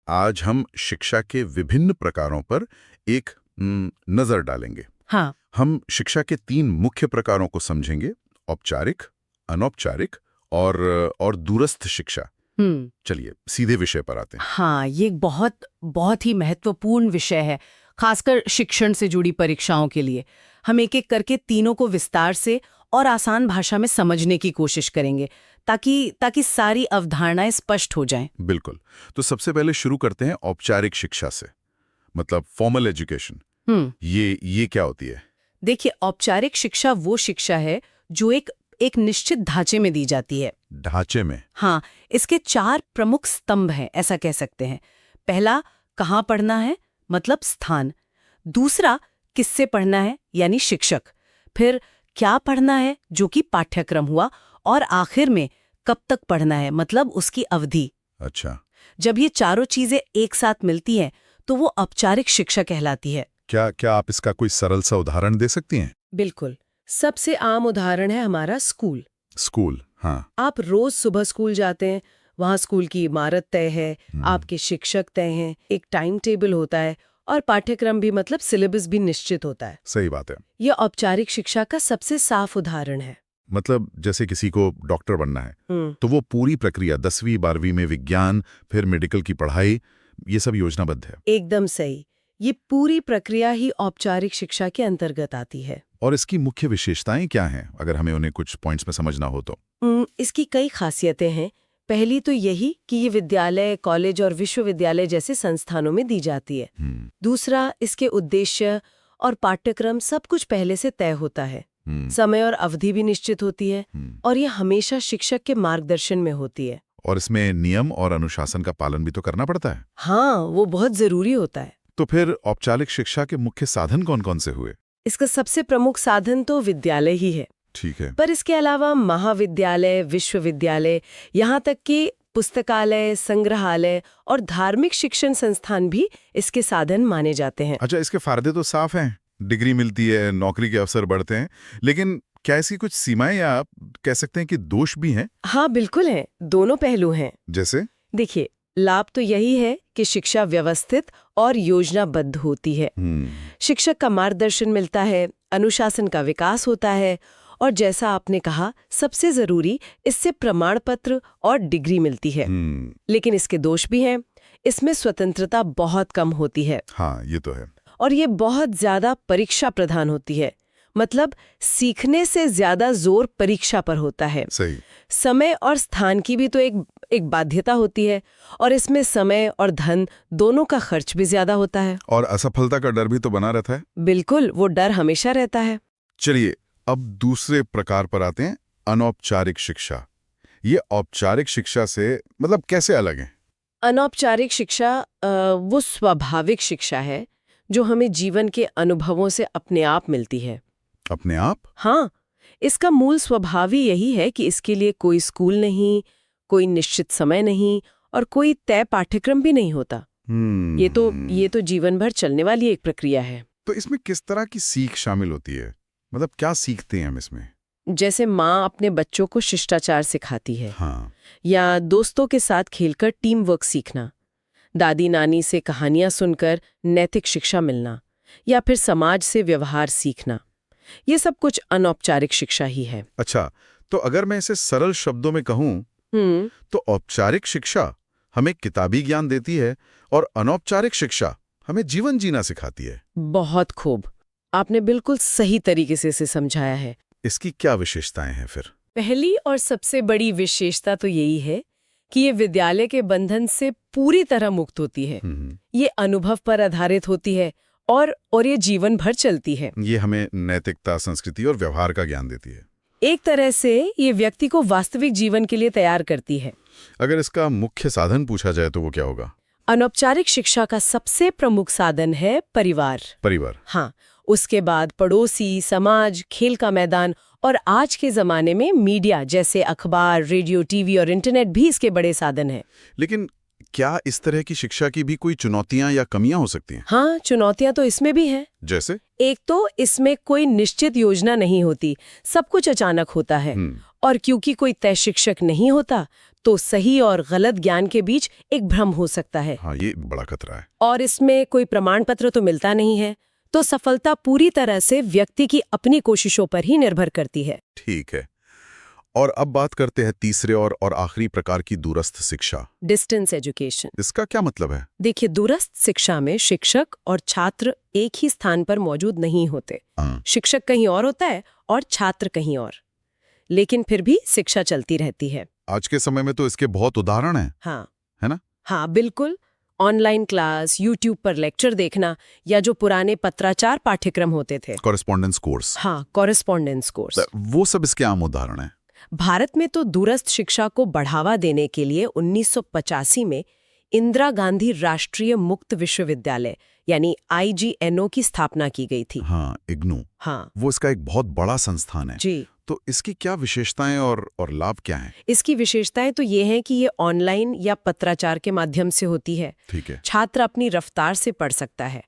आज हम शिक्षा के विभिन्न प्रकारों पर एक नजर डालेंगे। हाँ। हम शिक्षा के 3 मुख्य प्रकारों को समझेंगे, औपचारिक, अनौपचारिक और दूरस्थ शिक्षा। चलिए सीधे विषय पर आते हैं। हाँ, ये एक बहुत ही महत्वपूर्ण विषय है, खासकर शिक्षण से जुड़ी परीक्षाओं के लिए। हम एक एक करके तीनों को विस्तार से और आसान भाषा में समझने की कोशिश करेंगे ताकि सारी अवधारणाएं स्पष्ट हो जाएं। बिल्कुल। तो सबसे पहले शुरू करते हैं औपचारिक शिक्षा से, मतलब फॉर्मल एजुकेशन। ये क्या होती है? देखिए, औपचारिक शिक्षा वो शिक्षा है जो एक निश्चित ढांचे में दी जाती है। ढांचे में? हाँ, इसके 4 प्रमुख स्तंभ हैं, ऐसा कह सकते हैं। पहला, कहाँ पढ़ना है, मतलब स्थान। दूसरा, किससे पढ़ना है, यानी शिक्षक। फिर क्या पढ़ना है, जो कि पाठ्यक्रम हुआ। और आखिर में कब तक पढ़ना है, मतलब उसकी अवधि। अच्छा। जब ये चारों चीजें एक साथ मिलती हैं तो वो औपचारिक शिक्षा कहलाती है। क्या आप इसका कोई सरल सा उदाहरण दे सकती हैं? बिल्कुल। सबसे आम उदाहरण है हमारा स्कूल। स्कूल, हाँ। आप रोज सुबह स्कूल जाते हैं, वहाँ स्कूल की इमारत तय है, आपके शिक्षक तय हैं, एक टाइम टेबल होता है और पाठ्यक्रम भी, मतलब सिलेबस भी निश्चित होता है। सही बात है। यह औपचारिक शिक्षा का सबसे साफ उदाहरण है। मतलब जैसे किसी को डॉक्टर बनना है तो वो पूरी प्रक्रिया 10वीं 12वीं में विज्ञान, फिर मेडिकल की पढ़ाई, ये सब योजनाबद्ध है। एकदम सही। ये पूरी प्रक्रिया ही औपचारिक शिक्षा के अंतर्गत आती है। और इसकी मुख्य विशेषताएं क्या हैं, अगर हमें उन्हें कुछ पॉइंट्स में समझना हो तो? इसकी कई खासियतें हैं। पहली तो यही कि ये विद्यालय, कॉलेज और विश्वविद्यालय जैसे संस्थानों में दी जाती है। दूसरा, इसके उद्देश्य और पाठ्यक्रम सब कुछ पहले से तय होता है। समय और अवधि भी निश्चित होती है और ये हमेशा शिक्षक के मार्गदर्शन में होती है। और इसमें नियम और अनुशासन का पालन भी तो करना पड़ता है। हाँ, वो बहुत जरूरी होता है। तो फिर औपचारिक शिक्षा के मुख्य साधन कौन-कौन से हुए? इसका सबसे प्रमुख साधन तो विद्यालय ही है। ठीक है। पर इसके अलावा महाविद्यालय, विश्वविद्यालय, यहाँ तक कि पुस्तकालय, संग्रहालय और धार्मिक शिक्षण संस्थान भी इसके साधन माने जाते हैं। अच्छा, इसके फायदे तो साफ हैं, डिग्री मिलती है, नौकरी के अवसर बढ़ते हैं, लेकिन क्या इसकी कुछ सीमाएं या आप कह सकते हैं कि दोष भी हैं? हाँ, बिल्कुल हैं। दोनों पहलू हैं। जैसे? देखिए, लाभ तो यही है कि शिक्षा व्यवस्थित और योजनाबद्ध होती है। शिक्षक का मार्गदर्शन मिलता है, अनुशासन का विकास होता है और जैसा आपने कहा, सबसे जरूरी, इससे प्रमाण पत्र और डिग्री मिलती है। लेकिन इसके दोष भी हैं। इसमें स्वतंत्रता बहुत कम होती है। हाँ, ये तो है। और ये बहुत ज्यादा परीक्षा प्रधान होती है, मतलब सीखने से ज्यादा जोर परीक्षा पर होता है। सही। समय और स्थान की भी तो एक बाध्यता होती है और इसमें समय और धन दोनों का खर्च भी ज्यादा होता है। और असफलता का डर भी तो बना रहता है। बिल्कुल, वो डर हमेशा रहता है। चलिए अब दूसरे प्रकार पर आते हैं, अनौपचारिक शिक्षा। ये औपचारिक शिक्षा से मतलब कैसे अलग है? अनौपचारिक शिक्षा वो स्वाभाविक शिक्षा है जो हमें जीवन के अनुभवों से अपने आप मिलती है। अपने आप? हाँ, इसका मूल स्वभाव ही यही है कि इसके लिए कोई स्कूल नहीं, कोई निश्चित समय नहीं और कोई तय पाठ्यक्रम भी नहीं होता। ये तो जीवन भर चलने वाली एक प्रक्रिया है। तो इसमें किस तरह की सीख शामिल होती है, मतलब क्या सीखते हैं हम इसमें? जैसे माँ अपने बच्चों को शिष्टाचार सिखाती है। हाँ। या दोस्तों के साथ खेलकर टीम वर्क सीखना, दादी नानी से कहानियां सुनकर नैतिक शिक्षा मिलना, या फिर समाज से व्यवहार सीखना, ये सब कुछ अनौपचारिक शिक्षा ही है। अच्छा, तो अगर मैं इसे सरल शब्दों में कहूं तो औपचारिक शिक्षा हमें किताबी ज्ञान देती है और अनौपचारिक शिक्षा हमें जीवन जीना सिखाती है। बहुत खूब, आपने बिल्कुल सही तरीके से इसे समझाया है। इसकी क्या विशेषताएं हैं फिर? पहली और सबसे बड़ी विशेषता तो यही है कि ये विद्यालय के बंधन से पूरी तरह मुक्त होती है। ये अनुभव पर आधारित होती है और ये जीवन भर चलती है। ये हमें नैतिकता, संस्कृति और व्यवहार का ज्ञान देती है। एक तरह से ये व्यक्ति को वास्तविक जीवन के लिए तैयार करती है। अगर इसका मुख्य साधन पूछा जाए तो वो क्या होगा? अनौपचारिक शिक्षा का सबसे प्रमुख साधन है परिवार। परिवार? हाँ, उसके बाद पड़ोसी, समाज, खेल का मैदान और आज के जमाने में मीडिया जैसे अखबार, रेडियो, टीवी और इंटरनेट भी इसके बड़े साधन हैं। लेकिन क्या इस तरह की शिक्षा की भी कोई चुनौतियां या कमियां हो सकती हैं? हाँ, चुनौतियां तो इसमें भी हैं। जैसे? एक तो इसमें कोई निश्चित योजना नहीं होती, सब कुछ अचानक होता है। और क्योंकि कोई तय शिक्षक नहीं होता तो सही और गलत ज्ञान के बीच एक भ्रम हो सकता है। हाँ, ये बड़ा खतरा है। और इसमें कोई प्रमाण पत्र तो मिलता नहीं है, तो सफलता पूरी तरह से व्यक्ति की अपनी कोशिशों पर ही निर्भर करती है। ठीक है। और अब बात करते हैं तीसरे और आखिरी प्रकार की दूरस्थ शिक्षा, डिस्टेंस एजुकेशन। इसका क्या मतलब है? देखिए, दूरस्थ शिक्षा में शिक्षक और छात्र एक ही स्थान पर मौजूद नहीं होते। शिक्षक कहीं और होता है और छात्र कहीं और, लेकिन फिर भी शिक्षा चलती रहती है। आज के समय में तो इसके बहुत उदाहरण हैं। हाँ, है ना? हाँ, बिल्कुल। ऑनलाइन क्लास, यूट्यूब पर लेक्चर देखना, या जो पुराने पत्राचार पाठ्यक्रम होते थे, कॉरेस्पॉन्डेंस कोर्स। हाँ, कॉरेस्पॉन्डेंस कोर्स, वो सब इसके आम उदाहरण हैं। भारत में तो दूरस्थ शिक्षा को बढ़ावा देने के लिए 1985 में इंदिरा गांधी राष्ट्रीय मुक्त विश्वविद्यालय यानी IGNO की स्थापना की गई थी। हाँ, इग्नू। हाँ वो इसका एक बहुत बड़ा संस्थान है जी। तो इसकी क्या विशेषताएं और लाभ क्या हैं? इसकी विशेषताएं तो ये हैं कि ये ऑनलाइन या पत्राचार के माध्यम से होती है। ठीक है। छात्र अपनी रफ्तार से पढ़ सकता है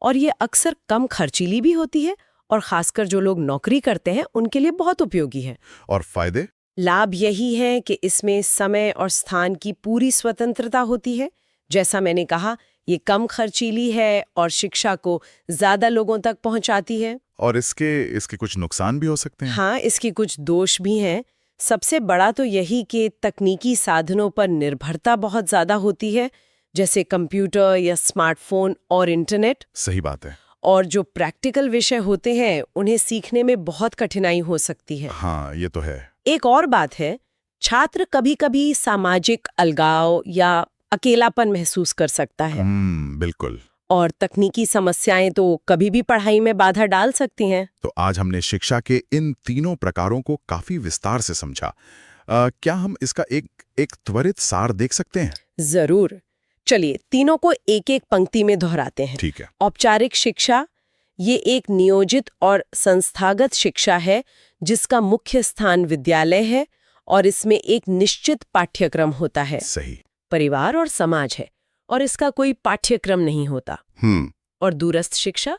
और ये अक्सर कम खर्चीली भी होती है और खासकर जो लोग नौकरी करते हैं उनके लिए बहुत उपयोगी है। और फायदे? लाभ यही है कि इसमें समय और स्थान की पूरी स्वतंत्रता होती है। जैसा मैंने कहा, ये कम खर्चीली है और शिक्षा को ज्यादा लोगों तक पहुंचाती है। और इसके कुछ नुकसान भी हो सकते हैं? हाँ, इसकी कुछ दोष भी हैं। सबसे बड़ा तो यही कि तकनीकी साधनों पर निर्भरता बहुत ज्यादा होती है, जैसे कंप्यूटर या स्मार्टफोन और इंटरनेट। सही बात है। और जो प्रैक्टिकल विषय होते हैं उन्हें सीखने में बहुत कठिनाई हो सकती है। हाँ, ये तो है। एक और बात है, छात्र कभी-कभी सामाजिक अलगाव या अकेलापन महसूस कर सकता है। बिल्कुल। और तकनीकी समस्याएं तो कभी भी पढ़ाई में बाधा डाल सकती हैं। तो आज हमने शिक्षा के इन तीनों प्रकारों को काफी विस्तार से समझा। क्या हम इसका एक त्वरित सार देख सकते हैं? जरूर। चलिए, तीनों को एक एक पंक्ति में दोहराते हैं। ठीक है। औपचारिक शिक्षा, ये एक नियोजित और संस्थागत शिक्षा है जिसका मुख्य स्थान विद्यालय है और इसमें एक निश्चित पाठ्यक्रम होता है। सही। परिवार और समाज है और इसका कोई पाठ्यक्रम नहीं होता। और दूरस्थ शिक्षा,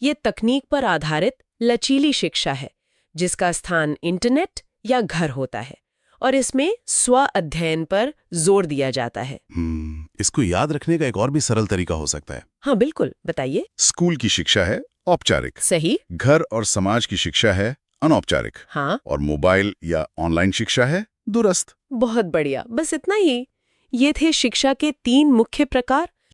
ये तकनीक पर आधारित लचीली शिक्षा है जिसका स्थान इंटरनेट या घर होता है और इसमें स्व अध्ययन पर जोर दिया जाता है। इसको याद रखने का एक और भी सरल तरीका हो सकता है। हाँ बिल्कुल, बताइए। स्कूल की शिक्षा है औपचारिक। सही। घर और समाज की शिक्षा है अनौपचारिक। हाँ। और मोबाइल या ऑनलाइन शिक्षा है दूरस्थ। बहुत बढ़िया, बस इतना ही। ये थे शिक्षा के 3 मुख्य प्रकार